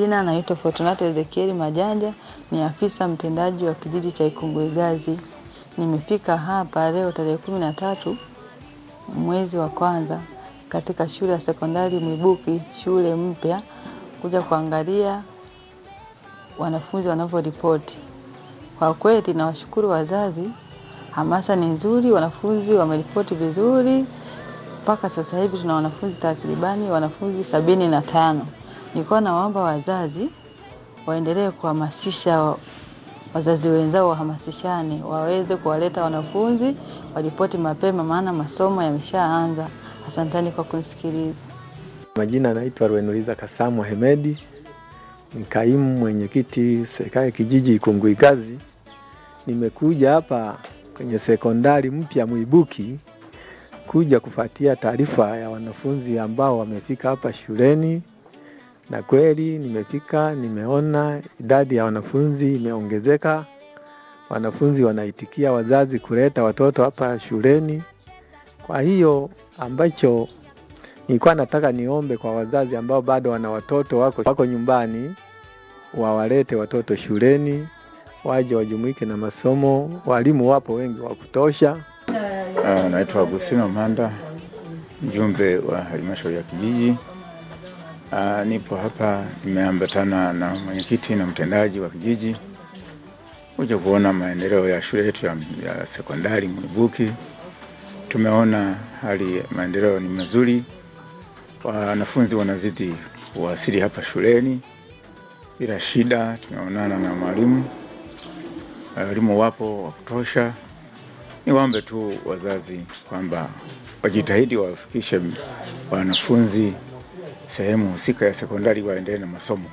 majina naitwa Fortunata Ezekiel Majanja, ni afisa mtendaji wa kijiji cha Ikunguigazi. Nimefika hapa leo tarehe 13 mwezi wa kwanza katika shule ya sekondari Mwibuki, shule mpya, kuja kuangalia wanafunzi wanavyoripoti. Kwa kweli nawashukuru wazazi, hamasa ni nzuri, wanafunzi wameripoti vizuri. Mpaka sasa hivi tuna wanafunzi takribani wanafunzi 75. Nilikuwa naomba wazazi waendelee kuhamasisha wazazi wenzao, wahamasishane waweze kuwaleta wanafunzi waripoti mapema, maana masomo yameshaanza. Asanteni kwa kunisikiliza. Majina naitwa Rwenuliza Kasamu Hemedi, ni kaimu mwenyekiti serikali kijiji Ikunguigazi. Nimekuja hapa kwenye sekondari mpya Mwibuki kuja kufuatia taarifa ya wanafunzi ambao wamefika hapa shuleni, na kweli nimefika, nimeona idadi ya wanafunzi imeongezeka. Wanafunzi wanaitikia wazazi kuleta watoto hapa shuleni. Kwa hiyo ambacho nilikuwa nataka niombe kwa wazazi ambao bado wana watoto wako nyumbani, wawalete watoto shuleni, waje wajumuike na masomo. Walimu wapo wengi wa kutosha. Naitwa Agustino Manda, mjumbe wa halmashauri ya kijiji. Nipo hapa nimeambatana na mwenyekiti na mtendaji wa kijiji kuja kuona maendeleo ya shule yetu ya sekondari Mwibuki. Tumeona hali maendeleo ni mazuri, wanafunzi wanazidi kuwasili hapa shuleni bila shida. Tumeonana na walimu wapo wa kutosha. Niwaombe tu wazazi kwamba wajitahidi wafikishe wanafunzi sehemu husika ya sekondari waendelee na masomo.